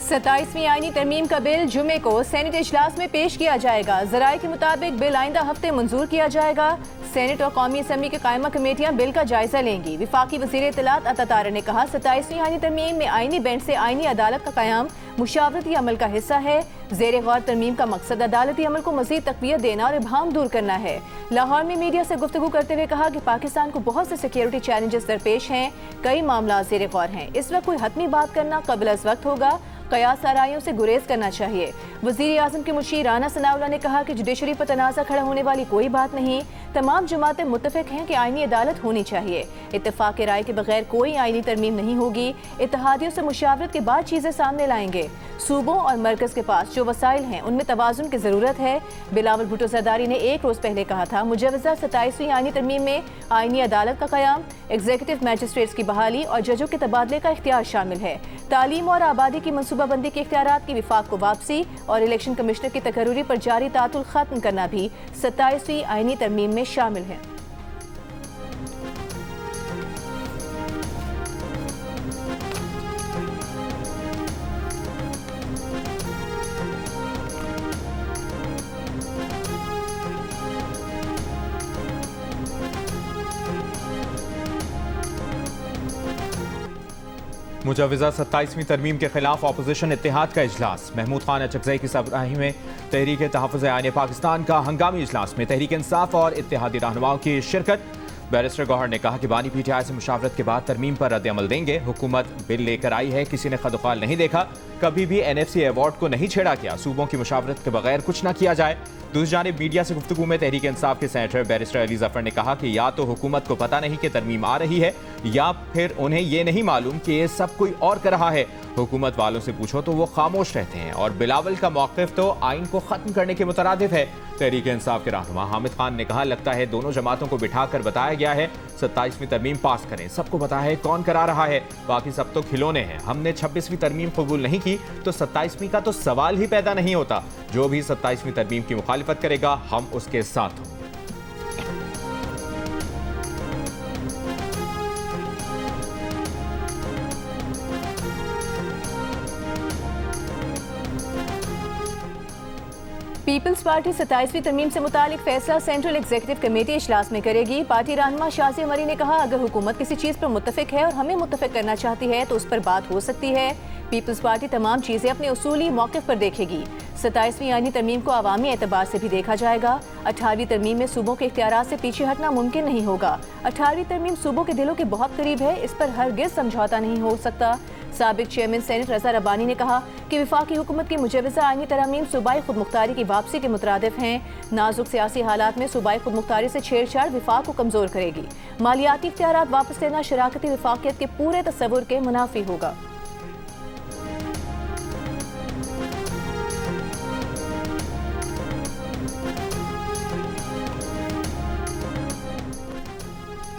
27वीं आईनी तरमीम का बिल जुमे को सेनेट इजलास में पेश किया जाएगा। ज़राए के मुताबिक बिल आइंदा हफ्ते मंजूर किया जाएगा। सेनेट और कौमी असम्बली की कायमा कमेटियां बिल का जायजा लेंगी। विफाकी वज़ीर इत्तलात अता तारा ने कहा, 27वीं आईनी तरमीम में आईनी बेंच से आईनी अदालत का क़याम मुशावरती अमल का हिस्सा है। ज़ेर गौर तरमीम का मकसद अदालती अमल को मज़ीद तक़वियत देना और इबहम दूर करना है। लाहौर में मीडिया से गुफ्तगू करते हुए कहा कि पाकिस्तान को बहुत से सिक्योरिटी चैलेंजेस दरपेश हैं, कई मामला ज़ेर गौर हैं। इस वक्त कोई हतमी बात करना कबल अज़ वक्त होगा, कयास आराइयों से गुरेज करना चाहिए। वज़ीर आज़म के मुशीर राना सनाउल्लाह ने कहा कि जुडिशरी पर तनाज़ा खड़ा होने वाली कोई बात नहीं, तमाम जमातें मुत्तफ़िक हैं कि आईनी अदालत होनी चाहिए। इत्तेफाक राय के बगैर कोई आईनी तरमीम नहीं होगी। इत्तेहादियों से मुशावरत के बाद चीज़ें सामने लाएंगे। सूबों और मरकज़ के पास जो वसाइल हैं उनमें तवाज़ुन की ज़रूरत है। बिलावल भुट्टो ज़रदारी ने एक रोज़ पहले कहा था, मुजवज़ा 27वीं आईनी तरमीम में आईनी अदालत का क़याम, एग्जीक्यूटिव मैजिस्ट्रेट्स की बहाली और जजों के तबादले का इख्तियार शामिल है। तालीम और आबादी की मनसूबाबंदी के इख्तियारात की विफाक को वापसी और इलेक्शन कमिश्नर की तकर्री पर जारी तातुल खत्म करना भी 27वीं आईनी तरमीम में शामिल है। मुजवज़ा 27वीं तरमीम के खिलाफ अपोजिशन इत्तेहाद का इजलास। महमूद खान अचकज़ई की सरबराही में तहरीक तहफ़्फ़ुज़ आईन पाकिस्तान का हंगामी इजलास में तहरीक इंसाफ और इत्तेहादी रहनुमाओं की शिरकत। बैरिस्टर गौहर ने कहा कि बानी PTI से मुशावरत के बाद तरमीम पर रद्द अमल देंगे। हुकूमत बिल लेकर आई है, किसी ने खदुखाल नहीं देखा, कभी भी NFC अवार्ड को नहीं छेड़ा गया। सूबों की मुशावरत के बगैर कुछ न किया जाए। दूसरी जानिब मीडिया से गुफ्तगू में तहरीक इंसाफ के सेनेटर बैरिस्टर अली जफर ने कहा कि या तो हुकूमत को पता नहीं कि तरमीम आ रही है, या फिर उन्हें ये नहीं मालूम कि ये सब कोई और कर रहा है। हुकूमत वालों से पूछो तो वो खामोश रहते हैं। और बिलावल का मौक़िफ़ तो आइन को ख़त्म करने के मुतरादिफ है। तहरीक इंसाफ के रहनुमा हामिद खान ने कहा, लगता है दोनों जमातों को बिठाकर बताया गया है 27वीं तरमीम पास करें। सबको पता है कौन करा रहा है, बाकी सब तो खिलौने हैं। हमने 26वीं तरमीम कबूल नहीं की तो 27वीं का तो सवाल ही पैदा नहीं होता। जो भी 27वीं तरमीम की मुखालिफत करेगा हम उसके साथ होंगे। पीपल्स पार्टी 27वीं तरमीम से मुतालिक फैसला सेंट्रल एग्जीक्यूटिव कमेटी इजलास में करेगी। पार्टी रहनुमा शाज़ी उमरी ने कहा, अगर हुकूमत किसी चीज़ पर मुत्तफिक है और हमें मुत्तफिक करना चाहती है तो उस पर बात हो सकती है। पीपल्स पार्टी तमाम चीज़ें अपने उसूली मौक़िफ़ पर देखेगी। 27वीं आईनी तरमीम को अवामी एतबार से भी देखा जाएगा। 18वीं तरमीम में सूबों के इख्तियारात से पीछे हटना मुमकिन नहीं होगा। 18वीं तरमीम सूबों के दिलों के बहुत करीब है, इस पर हरगिज़ समझौता नहीं हो सकता। साबिक चेयरमैन सेनेट रज़ा रब्बानी ने कहा कि वफाकी हुकूमत की मुजवज़ा आईनी तरमीम सूबाई खुदमुख्तारी की वापसी के मुतरादिफ हैं। नाजुक सियासी हालात में सूबाई खुदमुख्तारी से छेड़छाड़ विफाक को कमज़ोर करेगी। मालियाती इख्तियारात वापस लेना शराकती वफाकियत के पूरे तस्वुर के मुनाफी होगा।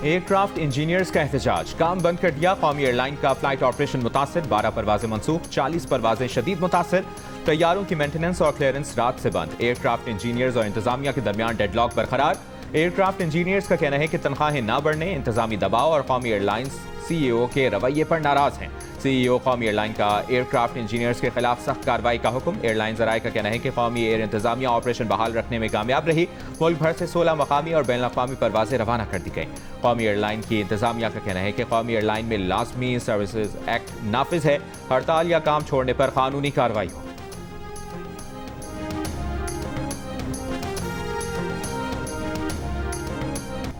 एयरक्राफ्ट इंजीनियर्स का एहतजाज, काम बंद कर दिया। कौमी एयरलाइन का फ्लाइट ऑपरेशन मुतासर, 12 परवाजें मनसूख, 40 परवाजें शदीद मुतासर। तैयारों की मेंटेनेंस और क्लियरेंस रात से बंद। एयरक्राफ्ट इंजीनियर्स और इंतजामिया के दरमियान डेडलॉक बरकरार। एयरक्राफ्ट इंजीनियर्स का कहना है कि तनख्वाहें ना बढ़ने, इंतजामी दबाव और कौमी एयरलाइंस CEO के रवैये पर नाराज हैं। CEO कौमी एयरलाइन का एयरक्राफ्ट इंजीनियर्स के खिलाफ सख्त कार्रवाई का हुक्म। एयरलाइन ज़राए का कहना है कि कौमी एयर इंतजामिया ऑपरेशन बहाल रखने में कामयाब रही। मुल्क भर से 16 मकामी और बैनुल अक़वामी परवाजें रवाना कर दी गई। कौमी एयरलाइन की इंतजामिया का कहना है कि कौमी एयरलाइन में लाजमी सर्विसेज एक्ट नाफिज है। हड़ताल या काम छोड़ने पर कानूनी कार्रवाई हो।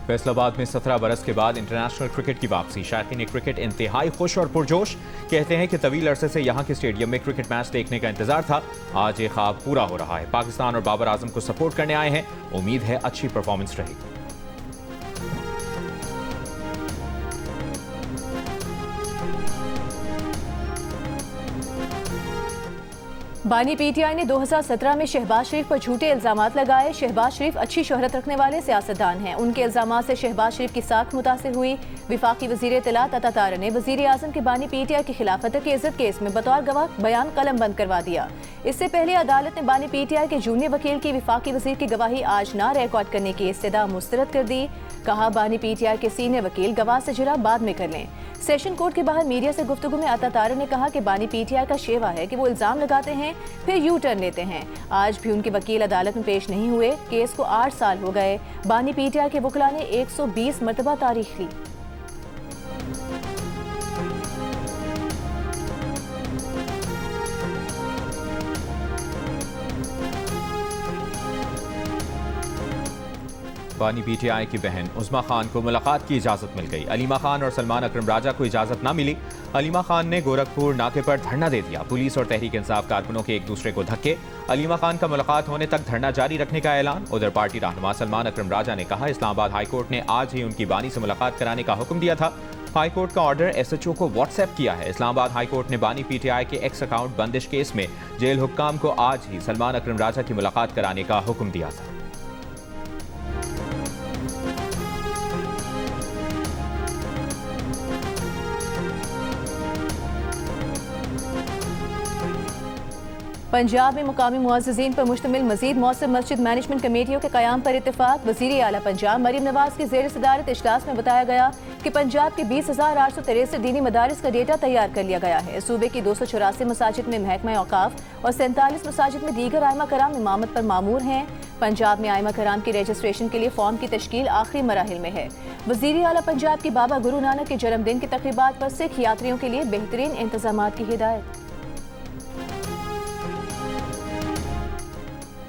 फैसलाबाद में 17 बरस के बाद इंटरनेशनल क्रिकेट की वापसी। शायकीन क्रिकेट इंतहाई खुश और पुरजोश। कहते हैं कि तवील अरसे से यहाँ के स्टेडियम में क्रिकेट मैच देखने का इंतजार था, आज ये ख्वाब पूरा हो रहा है। पाकिस्तान और बाबर आजम को सपोर्ट करने आए हैं, उम्मीद है अच्छी परफॉर्मेंस रहेगी। बानी PTI ने 2017 में शहबाज शरीफ पर झूठे इल्जामात लगाए। शहबाज शरीफ अच्छी शोहरत रखने वाले सियासतदान हैं। उनके इल्जामात से शहबाज शरीफ की साख मुतासिर हुई। विफाकी वज़ीर इत्तलात अता तारा ने वज़ीर आज़म के बानी PTI की खिलाफत की इज्जत केस में बतौर गवाह बयान कलम बंद करवा दिया। इससे पहले अदालत ने बानी PTI के जूनियर वकील की विफाकी वज़ीर की गवाही आज ना रिकॉर्ड करने की इस्तदा मुस्तरद कर दी। कहा बानी पीटीआई के सीनियर वकील गवाह से जुड़ा बाद में कर लें। सेशन कोर्ट के बाहर मीडिया से गुफ्तगू में अता तारिक ने कहा कि बानी पीटीआई का शेवा है कि वो इल्जाम लगाते हैं फिर यू टर्न लेते हैं। आज भी उनके वकील अदालत में पेश नहीं हुए। केस को 8 साल हो गए। बानी पीटीआई के वकील ने 120 मरतबा तारीख ली। बानी पीटीआई की बहन उस्मा खान को मुलाकात की इजाजत मिल गई। अलीमा खान और सलमान अकरम राजा को इजाजत न मिली। अलीमा खान ने गोरखपुर नाके पर धरना दे दिया। पुलिस और तहरीक इंसाफ कारकुनों के एक दूसरे को धक्के। अलीमा खान का मुलाकात होने तक धरना जारी रखने का ऐलान। उधर पार्टी रहनुमा सलमान अकरम राजा ने कहा इस्लामाबाद हाईकोर्ट ने आज ही उनकी बानी से मुलाकात कराने का हुक्म दिया था। हाईकोर्ट का ऑर्डर एसएचओ को व्हाट्सएप किया है। इस्लामाबाद हाईकोर्ट ने बानी पीटीआई के एक्स अकाउंट बंदिश केस में जेल हुक्काम को आज ही सलमान अकरम राजा की मुलाकात कराने का हुक्म दिया था। पंजाब में मुकामी मुअज़्ज़िज़ीन पर मुश्तमिल मज़ीद मौसम मस्जिद मैनेजमेंट कमेटियों के क़याम पर इत्तेफाक। वज़ीर आला पंजाब मरीम नवाज की ज़ेर सदारत इजलास में बताया गया कि पंजाब के 20,863 दीनी मदारिस का डेटा तैयार कर लिया गया है। सूबे की 284 मसाजिद में महकमा औकाफ और 47 मसाजिद में दीगर आइमा कराम इमामत पर मामूर हैं। पंजाब में आइमा कराम की रजिस्ट्रेशन के लिए फॉर्म की तश्कील आखिरी मराहिल में है। वज़ीर आला पंजाब की बाबा गुरु नानक के जन्मदिन की तक़रीबात पर सिख यात्रियों के लिए बेहतरीन इंतजामात की हिदायत।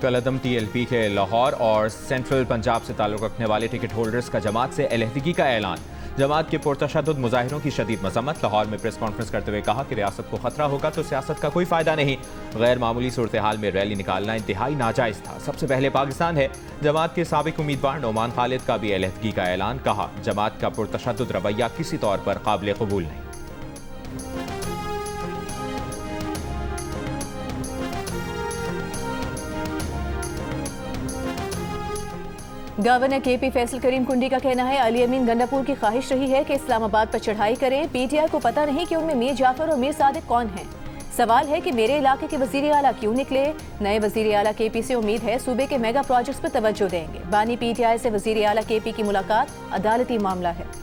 कलअदम टीएलपी के लाहौर और सेंट्रल पंजाब से ताल्लुक़ रखने वाले टिकट होल्डर्स का जमात से अलहदगी का ऐलान। जमात के पुरतशद्दुद मुजाहिरों की शदीद मजम्मत। लाहौर में प्रेस कॉन्फ्रेंस करते हुए कहा कि रियासत को खतरा होगा तो सियासत का कोई फ़ायदा नहीं। गैर मामूली सूरत हाल में रैली निकालना इंतहाई नाजायज़ था। सबसे पहले पाकिस्तान है। जमात के साबिक उम्मीदवार नोमान खालिद का भी अलहदगी का ऐलान। कहा जमात का पुरतशद्दुद रवैया किसी तौर पर काबिल कबूल नहीं। गवर्नर केपी फैसल करीम कुंडी का कहना है अली अमीन गंडापुर की ख्वाहिश रही है कि इस्लामाबाद पर चढ़ाई करें। पीटीआई को पता नहीं कि उनमें मीर जाफर और मीर सादिक कौन हैं। सवाल है कि मेरे इलाके के वजीर आला क्यों निकले। नए वजीर आला केपी से उम्मीद है सूबे के मेगा प्रोजेक्ट्स पर तवज्जो देंगे। बानी पीटीआई से वजीर आला केपी की मुलाकात अदालती मामला है।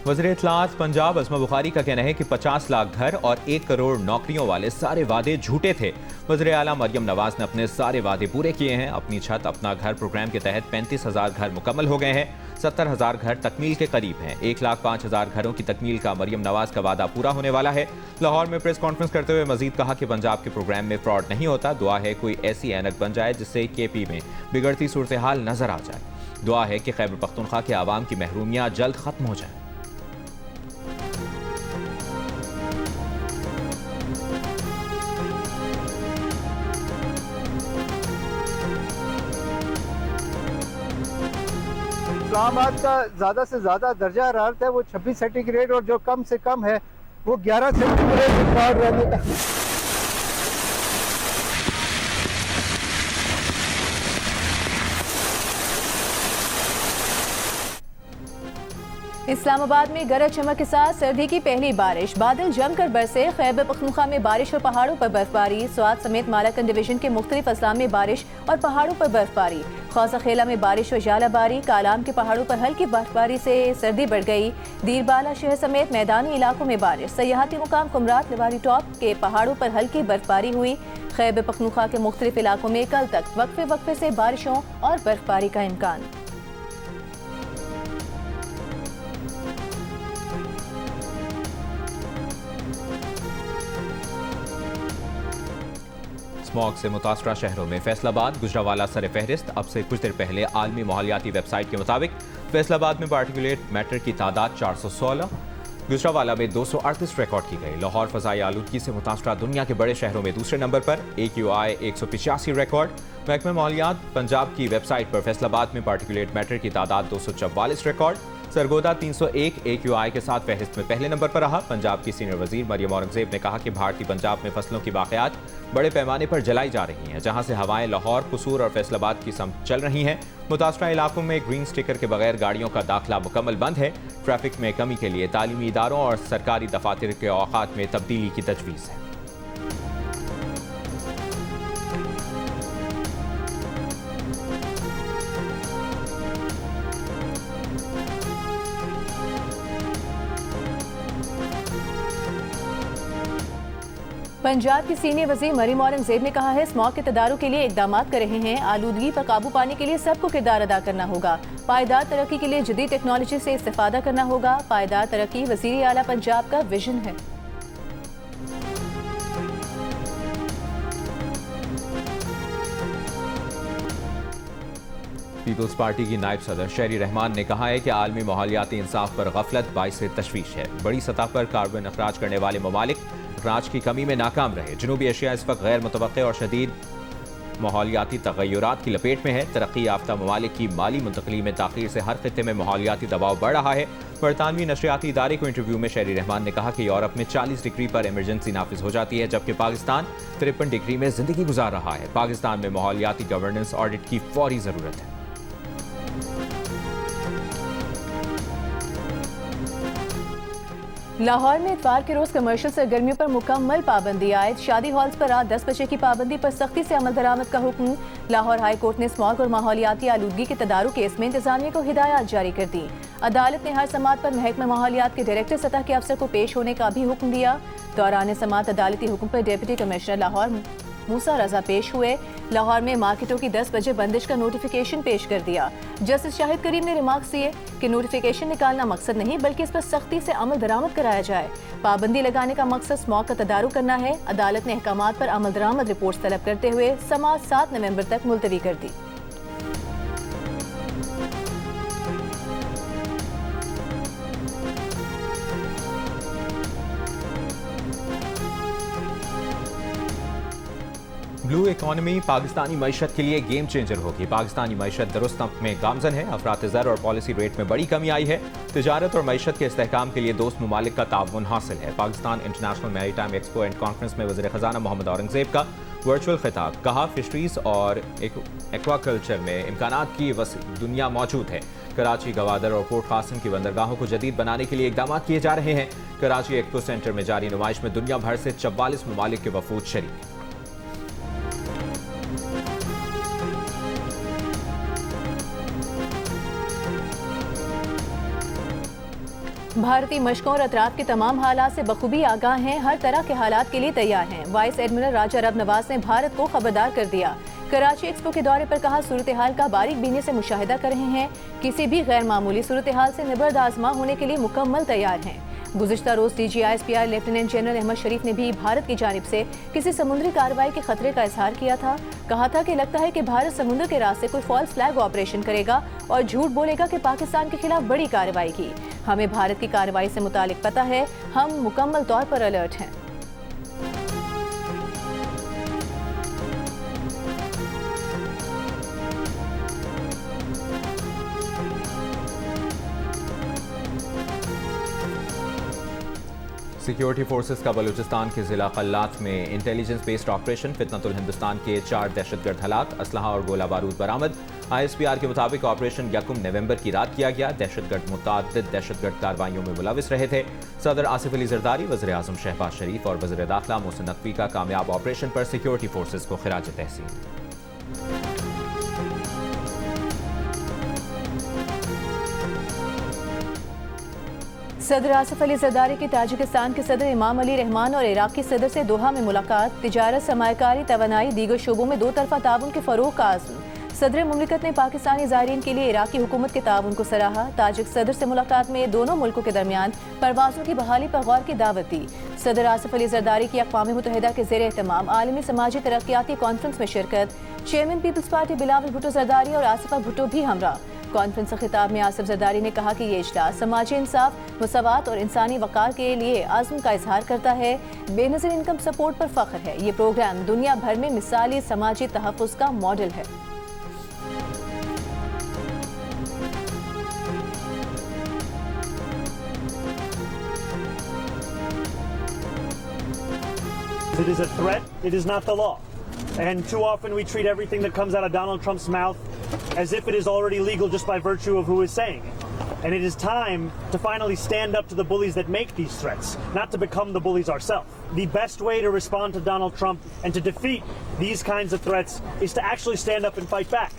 वज़ीर इत्तलाआत पंजाब अज़मा बुखारी का कहना है कि 50 लाख घर और 1 करोड़ नौकरियों वाले सारे वादे झूठे थे। वज़ीर आला मरियम नवाज ने अपने सारे वादे पूरे किए हैं। अपनी छत अपना घर प्रोग्राम के तहत 35,000 घर मुकम्मल हो गए हैं। 70,000 घर तकमील के करीब हैं। 1,05,000 घरों की तकमील का मरियम नवाज का वादा पूरा होने वाला है। लाहौर में प्रेस कॉन्फ्रेंस करते हुए मजीद कहा कि पंजाब के प्रोग्राम में फ्रॉड नहीं होता। दुआ है कोई ऐसी ऐनक बन जाए जिससे केपी में बिगड़ती सूरत हाल नजर आ जाए। दुआ है कि खैबर पख्तूनख्वा के आवाम की महरूमियाँ जल्द खत्म हो जाए। इस्लामाबाद का ज़्यादा से ज़्यादा दर्जा हरारत है वो 26 सेंटीग्रेड और जो कम से कम है वो 11 सेंटीग्रेड रिकॉर्ड रहने का। इस्लामाबाद में गरज चमक के साथ सर्दी की पहली बारिश। बादल जमकर बरसे। खैबर पख्तूनख्वा में बारिश और पहाड़ों पर बर्फबारी। स्वात समेत मालाकन डिवीजन के मुख्तलिफ अजला में बारिश और पहाड़ों पर बर्फबारी। खौसा खेला में बारिश और जालाबारी। कालाम के पहाड़ों पर हल्की बर्फबारी से सर्दी बढ़ गई। दीरबाला शहर समेत मैदानी इलाकों में बारिश। सयाहती मुकाम कुमरात लिवारी टॉप के पहाड़ों पर हल्की बर्फबारी हुई। खैबर पख्तूनख्वा के मुख्तलिफ इलाकों में कल तक वक्फे वक्फे से बारिशों और बर्फबारी का इम्कान। स्मॉग से मुतासरा शहरों में फैसलाबाद गुजरावाला सर फहरिस्त। अब से कुछ देर पहले आलमी माहौलियाती वेबसाइट के मुताबिक फैसलाबाद में पार्टिकुलेट मैटर की तादाद 416, गुजरावाला में 238 रिकॉर्ड की गई। लाहौर फजाई आलूदगी से मुतासरा दुनिया के बड़े शहरों में दूसरे नंबर पर। AQI 185 record. महकमा माहौलियात पंजाब की वेबसाइट पर फैसलाबाद में पार्टिकुलेट मैटर की तादाद 244 रिकॉर्ड। सरगोदा 301 AQI के साथ फहरिस्त में पहले नंबर पर रहा। पंजाब की सीनियर वजीर मरियम औरंगजेब ने कहा कि भारतीय पंजाब में फसलों की बाक़ियात बड़े पैमाने पर जलाई जा रही हैं, जहां से हवाएं लाहौर, कसूर और फैसलाबाद की समत चल रही हैं। मुतासरा इलाकों में ग्रीन स्टिकर के बगैर गाड़ियों का दाखिला मुकम्मल बंद है। ट्रैफिक में कमी के लिए तालीमी इदारों और सरकारी दफातर के औकात में तब्दीली की तजवीज़ है। पंजाब की सीनियर वजीर मरीम औरंगजेब ने कहा है स्मॉग के तदारुक के लिए इकदाम कर रहे हैं। आलूदगी पर काबू पाने के लिए सबको किरदार अदा करना होगा। पायदार तरक्की के लिए जदीद टेक्नोलॉजी से इस्तेफादा करना होगा। पायदार तरक्की वजीर आला पंजाब का विजन है। पीपल्स पार्टी की नायब सदर शेरी रहमान ने कहा है कि आलमी माहौलियाती इंसाफ पर गफलत बाइस तशवीश है। बड़ी सतह पर कार्बन अखराज करने वाले ममालिक अखराज की कमी में नाकाम रहे। जनूबी एशिया इस वक्त गैर मुतवक्के और शदीद माहौलियाती तगय्युरात की लपेट में है। तरक्की याफ्ता ममालिक की माली मुंतकली में ताखीर से हर खित्ते में माहौलियाती दबाव बढ़ रहा है। बरतानवी नशरियाती इदारे को इंटरव्यू में शेरी रहमान ने कहा कि यूरोप में 40 डिग्री पर इमरजेंसी नाफिज हो जाती है, जबकि पाकिस्तान 53 डिग्री में जिंदगी गुजार रहा है। पाकिस्तान में माहौलियाती गवर्नेंस ऑडिट की फौरी जरूरत है। लाहौर में इतवार के रोज कमर्शियल सरगर्मियों पर मुकम्मल पाबंदी आयद। शादी हॉल्स पर रात 10 बजे की पाबंदी पर सख्ती से अमल दरामद का हुक्म। लाहौर हाई कोर्ट ने स्मॉग और माहौलियाती आलूदगी के तदारुक केस में इंतजामिया को हिदायत जारी कर दी। अदालत ने हर समात पर महकमा माहौलियात के डायरेक्टर सतह के अफसर को पेश होने का भी हुक्म दिया। दौरान समात अदालती हुक्म पर डिप्टी कमिश्नर लाहौर मूसा रजा पेश हुए। लाहौर में मार्केटों की 10 बजे बंदिश का नोटिफिकेशन पेश कर दिया। जस्टिस शाहिद करीम ने रिमार्क्स दिए कि नोटिफिकेशन निकालना मकसद नहीं बल्कि इस पर सख्ती से अमल दरामद कराया जाए। पाबंदी लगाने का मकसद स्मॉग का तदारुक करना है। अदालत ने अहकामात पर अमल दरामद रिपोर्ट तलब करते हुए समात 7 नवंबर तक मुलतवी कर दी। ब्लू इकॉनमी पाकिस्तानी मईशत के लिए गेम चेंजर होगी। पाकिस्तानी मईशत दुरुस्त में गामजन है। अफरात ज़र और पॉलिसी रेट में बड़ी कमी आई है। तिजारत और मईशत के इस्तेहकाम के लिए दोस्त ममालिक का ताउन हासिल है। Pakistan international maritime expo and conference में वज़ीर ख़जाना मोहम्मद औरंगजेब का वर्चुअल खिताब। कहा फिशरीज और एक्वाकल्चर में इम्कानात की दुनिया मौजूद है। कराची, गवादर और पोर्ट कासिम की बंदरगाहों को जदीद बनाने के लिए इकदाम किए जा रहे हैं। कराची एक्सपो सेंटर में जारी नुमाइश में दुनिया भर से 44 ममालिक के वफूद शरीक। भारतीय मशकों और अतराफ के तमाम हालात से बखूबी आगाह हैं। हर तरह के हालात के लिए तैयार हैं। वाइस एडमिरल राजा रब नवाज ने भारत को खबरदार कर दिया। कराची एक्सपो के दौरे पर कहा सूरत हाल का बारीक बीनी से मुशाहिदा कर रहे हैं। किसी भी गैर मामूली सूरत हाल से निबर्द आजमा होने के लिए मुकम्मल तैयार हैं। गुज़िश्ता रोज DGI-SPI लेफ्टिनेंट जनरल अहमद शरीफ ने भी भारत की जानिब से किसी समुद्री कार्रवाई के खतरे का इजहार किया था। कहा था कि लगता है कि भारत समुद्र के रास्ते कोई फॉल्स फ्लैग ऑपरेशन करेगा और झूठ बोलेगा कि पाकिस्तान के खिलाफ बड़ी कार्रवाई की। हमें भारत की कार्रवाई से मुतालिक पता है। हम मुकम्मल तौर पर अलर्ट हैं। सिक्योरिटी फोर्सेस का बलूचिस्तान के जिला कल्लात में इंटेलिजेंस बेस्ड ऑपरेशन। फितनतुल हिंदुस्तान के 4 दहशतगर्द हलाक, असलहा और गोला बारूद बरामद। ISPR के मुताबिक ऑपरेशन 1 नवंबर की रात किया गया। दहशतगर्द मुताद्दिद दहशतगर्द कार्रवाइयों में मुलविस रहे थे। सदर आसिफ अली जरदारी, वज़ीर आज़म शहबाज शरीफ और वज़ीर दाखिला मोहसिन नकवी का कामयाब ऑपरेशन पर सिक्योरिटी फोर्सेस को खिराज तहसीन। सदर आसिफ अली जरदारी की ताजिकिस्तान के सदर इमाम अली रहमान और इराकी सदर से दोहा में मुलाकात। तिजारत, सरमायाकारी, तवानाई, दीगर शोबों में 2 तरफा ताउन के फरोग का आज़म। सदर मुमलिकत ने पाकिस्तानी ज़ायरीन के लिए इराकी हुकूमत के ताउन को सराहा। ताजिक सदर से मुलाकात में दोनों मुल्कों के दरमियान परवाज़ों की बहाली पर गौर की दावत दी। सदर आसिफ अली जरदारी की अक़वाम मुत्तहिदा के ज़ेर एहतमाम आलमी समाजी तरक्याती कॉन्फ्रेंस में शिरकत। चेयरमैन पीपल्स पार्टी बिलावल भुट्टो जरदारी और आसिफा भुट्टो भी हमरा। कॉन्फ्रेंस के खिताब में आसिफ जरदारी ने कहा कि ये इजलास समाजी इंसाफ, मसावात और इंसानी वक़ार के लिए आज़म का इजहार करता है। बेनज़ीर इनकम सपोर्ट पर फ़ख्र है। ये प्रोग्राम दुनिया भर में मिसाली समाजी तहफ़्फ़ुज़ का मॉडल है। It is a threat, it is not the law. And too often we treat everything that comes out of Donald Trump's mouth as if it is already legal just by virtue of who is saying it. And it is time to finally stand up to the bullies that make these threats, not to become the bullies ourselves. The best way to respond to Donald Trump and to defeat these kinds of threats is to actually stand up and fight back.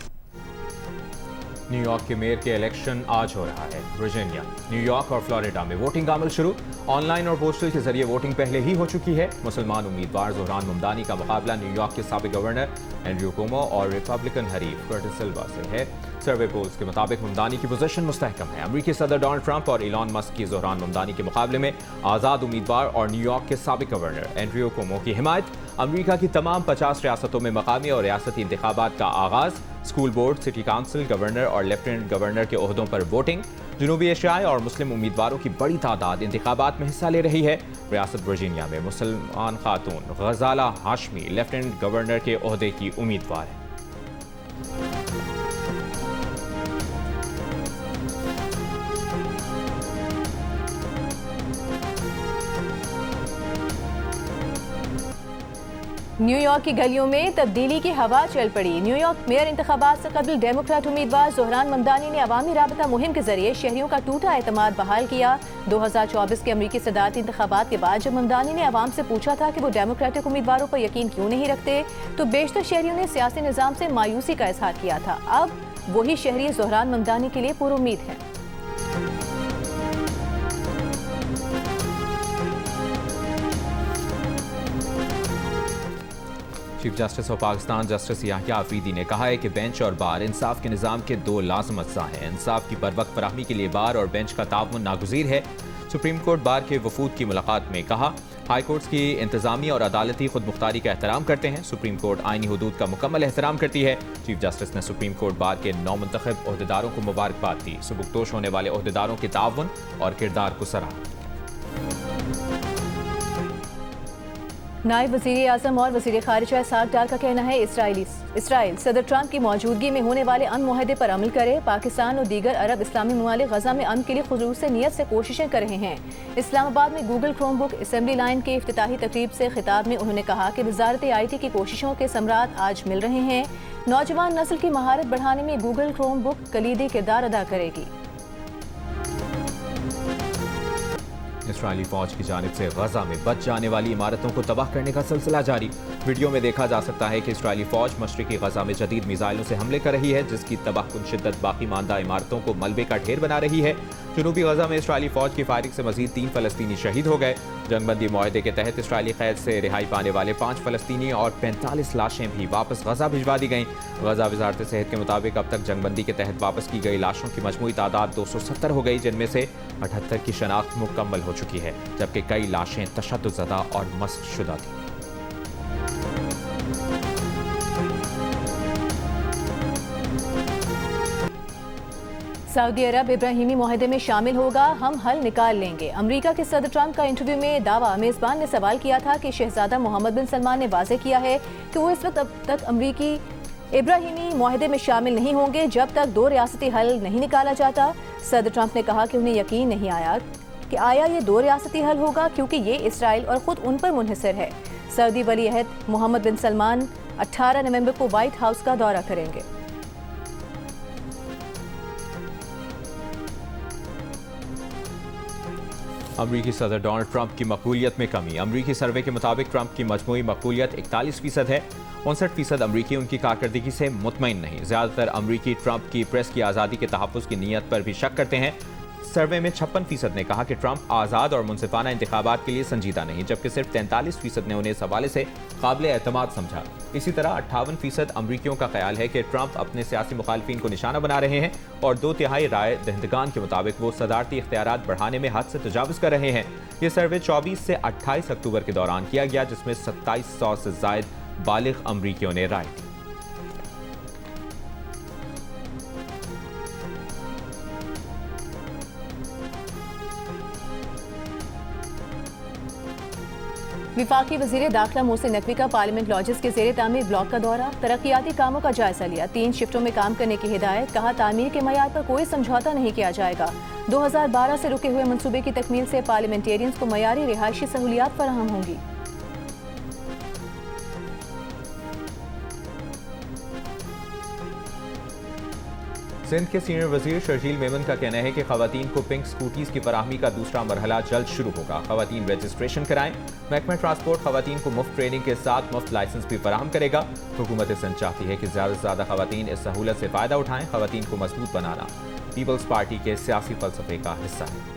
New York के mayor के election आज हो रहा है। Virginia, New York और Florida में voting का अमल शुरू। ऑनलाइन और पोस्टल के जरिए वोटिंग पहले ही हो चुकी है। मुसलमान उम्मीदवार जोहरान ममदानी का मुकाबला न्यूयॉर्क के साबिक गवर्नर एंड्रयू कुओमो और रिपब्लिकन हरीफ कर्टिस सिल्वा से है। सर्वे पोल्स के मुताबिक ममदानी की पोजीशन मुस्तहकम है। अमरीकी सदर डोनाल्ड ट्रंप और इलॉन मस्क की जोहरान ममदानी के मुकाबले में आज़ाद उम्मीदवार और न्यूयॉर्क के साबिक गवर्नर एंड्रयू कुओमो की हिमायत। अमरीका की तमाम 50 रियासतों में मकामी और रियासती इंतखाबात का आगाज। School board, city council, governor और लेफ्टिनेंट गवर्नर के ओहदों पर वोटिंग। जनूबी एशियाई और मुस्लिम उम्मीदवारों की बड़ी तादाद इंतखाबात में हिस्सा ले रही है। रियासत वर्जीनिया में मुसलमान खातून गजाला हाशमी लेफ्टिनेंट गवर्नर के ओहदे की उम्मीदवार है। न्यूयॉर्क की गलियों में तब्दीली की हवा चल पड़ी। न्यूयॉर्क मेयर इंतखाबात से कबल डेमोक्रेट उम्मीदवार जोहरान ममदानी ने अवामी राबता मुहिम के जरिए शहरियों का टूटा एतमाद बहाल किया। 2024 के अमरीकी सदारती इंतखाबात के बाद जब ममदानी ने अवाम से पूछा था कि वो डेमोक्रेटिक उम्मीदवारों पर यकीन क्यों नहीं रखते, तो बेशतर शहरियों ने सियासी निज़ाम से मायूसी का इजहार किया था। अब वही शहरी जोहरान ममदानी के लिए पुरुम्मीद हैं। Chief justice of Pakistan justice Yahya Afridi ने कहा है कि बेंच और बार इंसाफ के निज़ाम के दो लाज़िम अज्जा हैं। इंसाफ की बरवक्त फराहमी के लिए बार और बेंच का ताउन नागुज़ीर है। सुप्रीम कोर्ट बार के वफूद की मुलाकात में कहा, हाई कोर्ट्स की इंतजामी और अदालती खुद मुख्तारी का एहतराम करते हैं। सुप्रीम कोर्ट आइनी हुदूद का मुकम्मल एहतराम करती है। चीफ जस्टिस ने सुप्रीम कोर्ट बार के नौमुंतखब ओहदेदारों को मुबारकबाद दी। सुबुकदोश होने वाले ओहदेदारों के ताउन और किरदार को सराहा। नायब वज़ीर आज़म और वज़ीर ख़ारिजा इसहाक़ डार का कहना है इसराइल सदर ट्रंप की मौजूदगी में होने वाले अमन मुआहदे पर अमल करे। पाकिस्तान और दीगर अरब इस्लामी ममालिक गज़ा में अमन के लिए खुलूस नीयत से कोशिशें कर रहे हैं। इस्लामाबाद में गूगल क्रोमबुक असेंबली लाइन के इफ्तिताही तकरीब से खिताब में उन्होंने कहा कि वज़ारत IT की कोशिशों के समरात आज मिल रहे हैं। नौजवान नस्ल की महारत बढ़ाने में गूगल क्रोमबुक कलीदी किरदार अदा करेगी। इस्राएली फौज की जानिब से गजा में बच जाने वाली इमारतों को तबाह करने का सिलसिला जारी। वीडियो में देखा जा सकता है कि इस्राएली फौज मशरिकी गजा में जदीद मिसाइलों से हमले कर रही है, जिसकी तबाहकुन शिद्दत बाकी मानदा इमारतों को मलबे का ढेर बना रही है। जनूबी गजा में इस्राएली फौज की फायरिंग से मजीद 3 फलस्तीनी शहीद हो गए। जंगबंदी मुआहदे के तहत इस्राएली कैद से रिहाई पाने वाले 5 फलस्तीनी और 45 लाशें भी वापस गजा भिजवा दी गईं। गजा वजारत सेहत के मुताबिक अब तक जंगबंदी के तहत वापस की गई लाशों की मजमूई तादाद 270 हो गई, जिनमें से 78 की शनाख्त मुकम्मल हो चुकी है, जबकि कई लाशें तशद्दुदज़दा और मस्क शुदा थी। सऊदी अरब इब्राहिमी मुआहदे में शामिल होगा, हम हल निकाल लेंगे। अमेरिका के सदर ट्रंप का इंटरव्यू में दावा। मेज़बान ने सवाल किया था कि शहजादा मोहम्मद बिन सलमान ने वाज़ेह किया है कि वो इस वक्त अब तक अमरीकी इब्राहिमी मुआहदे में शामिल नहीं होंगे जब तक 2 रियासती हल नहीं निकाला जाता। सदर ट्रंप ने कहा कि उन्हें यकीन नहीं आया कि आया ये 2 रियासती हल होगा, क्योंकि ये इसराइल और ख़ुद उन पर मुनहसर है। सऊदी वली अहद मोहम्मद बिन सलमान 18 नवंबर को व्हाइट हाउस का दौरा करेंगे। अमरीकी सदर डोनाल्ड ट्रंप की मकबूलियत में कमी। अमरीकी सर्वे के मुताबिक ट्रंप की मजमूई मकबूलियत 41% है। 59% अमरीकी उनकी कारकर्दगी से मुतमईन नहीं। ज़्यादातर अमरीकी ट्रंप की प्रेस की आज़ादी के तहफ़्फ़ुज़ की नीयत पर भी शक करते हैं। सर्वे में 56% ने कहा कि ट्रंप आज़ाद और मुनसिफाना इंतखाबात के लिए संजीदा नहीं, जबकि सिर्फ 43% ने उन्हें इस हवाले से काबिल एतमाद समझा। इसी तरह 58% अमरीकियों का ख्याल है कि ट्रंप अपने सियासी मुखालफिन को निशाना बना रहे हैं, और 2/3 राय दहिंदगान के मुताबिक वो सदारती इख्तियारात बढ़ाने में हद से तजावुज़ कर रहे हैं। ये सर्वे 24 से 28 अक्टूबर के दौरान किया गया, जिसमें 2700 से ज़ायद बालिग अमरीकियों ने राय दी। विफाकी वज़ीर दाखिला मोहसिन नकवी का पार्लियामेंट लॉजेस के ज़ेरे तामीर ब्लॉक का दौरा। तरक्याती कामों का जायजा लिया। 3 शिफ्टों में काम करने की हिदायत। कहा, तामीर के मयार पर कोई समझौता नहीं किया जाएगा। 2012 से रुके हुए मंसूबे की तकमील से पार्लियामेंटेरियंस को मयारी रिहायशी सहूलियात फराहम होंगी। सिंध के सीनियर वजीर शर्जील मेमन का कहना है कि खवातीन को पिंक स्कूटीज की फराहमी का दूसरा मरहला जल्द शुरू होगा। खवातीन रजिस्ट्रेशन कराएं। महकमा ट्रांसपोर्ट खवातीन को मुफ्त ट्रेनिंग के साथ मुफ्त लाइसेंस भी फराहम करेगा। हुकूमत सिंध चाहती है कि ज्यादा से ज्यादा खवातीन इस सहूलत से फायदा उठाएं। खवातीन को मजबूत बनाना पीपल्स पार्टी के सियासी फलसफे का हिस्सा है।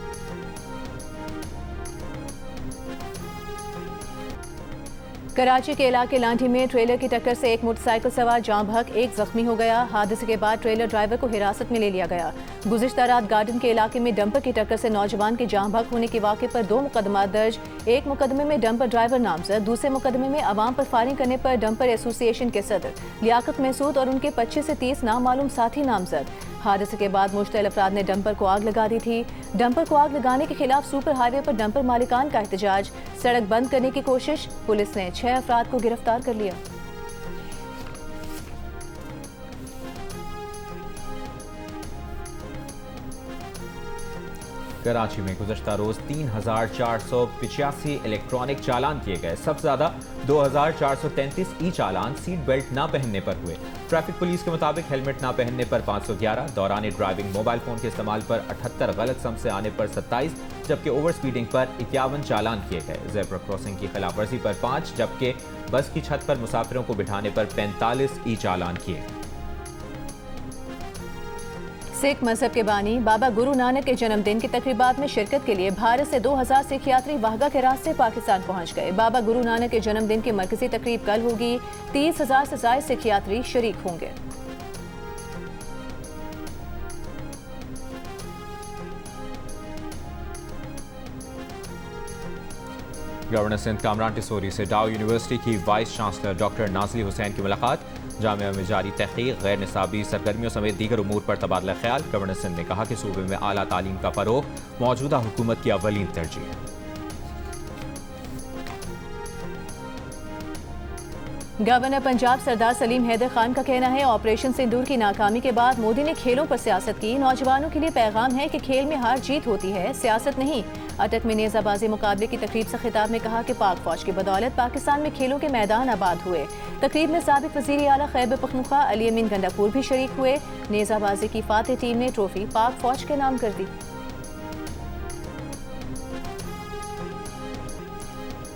कराची के इलाके लांठी में ट्रेलर की टक्कर से एक मोटरसाइकिल सवार जाम बहक एक जख्मी हो गया। हादसे के बाद ट्रेलर ड्राइवर को हिरासत में ले लिया गया। गुज़िश्ता रात गार्डन के इलाके में डंपर की टक्कर से नौजवान के जाम बहक होने के वाक़े पर 2 मुकदमा दर्ज। एक मुकदमे में डंपर ड्राइवर नामजद, दूसरे मुकदमे में अवाम पर फायरिंग करने पर डंपर एसोसिएशन के सदर लियाकत महसूद और उनके 25 से 30 नामालूम साथी नामजद। हादसे के बाद मुश्तल अफराद ने डंपर को आग लगा दी थी। डंपर को आग लगाने के खिलाफ सुपर हाईवे पर डंपर मालिकान का एहतजाज, सड़क बंद करने की कोशिश। पुलिस ने 6 अफराद को गिरफ्तार कर लिया। कराची में गुज़श्ता रोज 3,485 इलेक्ट्रॉनिक चालान किए गए। सबसे ज्यादा 2,433 ई चालान सीट बेल्ट न पहनने पर हुए। ट्रैफिक पुलिस के मुताबिक हेलमेट न पहनने पर 511, दौरान ड्राइविंग मोबाइल फोन के इस्तेमाल पर 78, गलत सम से आने पर 27, जबकि ओवर स्पीडिंग पर 51 चालान किए गए। ज़ेब्रा क्रॉसिंग की खिलाफवर्जी पर 5, जबकि बस की छत पर मुसाफिरों को बिठाने पर 45 ई चालान किए गए। सिख मजहब के बानी बाबा गुरु नानक के जन्मदिन की तकरीबात में शिरकत के लिए भारत से 2000 सिख यात्री वाहगा के रास्ते पाकिस्तान पहुंच गए। बाबा गुरु नानक के जन्मदिन की मरकजी तकरीब कल होगी। 30,000 से ज्यादा सिख यात्री शरीक होंगे। गवर्नर सिंध कामरान टिसोरी से डाउ यूनिवर्सिटी की vice chancellor doctor Nazli Hussain की मुलाकात। जामिया में जारी तहकीक, गैर निसाबी सरगर्मियों समेत दीगर उमूर पर तबादला ख्याल। गवर्नर सिंध ने कहा कि सूबे में आला तालीम का फरोग मौजूदा हुकूमत की अव्वलीन तरजीह है। गवर्नर पंजाब सरदार सलीम हैदर खान का कहना है, ऑपरेशन सिंदूर की नाकामी के बाद मोदी ने खेलों पर सियासत की। नौजवानों के लिए पैगाम है कि खेल में हार जीत होती है, सियासत नहीं। अटक में नेजाबाजी मुकाबले की तकरीब से खिताब में कहा कि पाक फौज की बदौलत पाकिस्तान में खेलों के मैदान आबाद हुए। तकरीब में साबिक वज़ीर आला खैबर पख्तूनख्वा अली अमीन गंडापुर भी शरीक हुए। नेजाबाजी की फातेह टीम ने ट्रॉफी पाक फौज के नाम कर दी।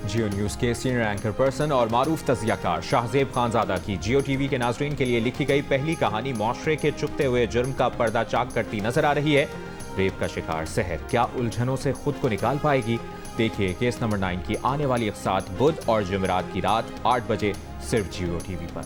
जियो न्यूज के सीनियर एंकर पर्सन और मारूफ तजियाकार शाहजेब खानजादा की जियो टीवी के नाजरीन के लिए लिखी गई पहली कहानी मुआशरे के चुपते हुए जुर्म का पर्दा चाक करती नजर आ रही है। रेप का शिकार सहर क्या उलझनों से खुद को निकाल पाएगी? देखिए केस नंबर 9 की आने वाली इक़्सात बुध और जुमेरात की रात 8 बजे सिर्फ जियो टीवी पर।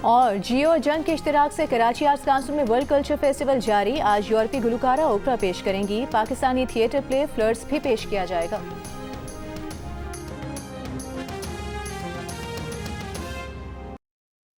और जियो जंग के इश्तिराक से कराची आर्ट्स काउंसिल में वर्ल्ड कल्चर फेस्टिवल जारी। आज यूरोपीय गुलकारा ओपरा पेश करेंगी। पाकिस्तानी थिएटर प्ले फ्लर्ट्स भी पेश किया जाएगा।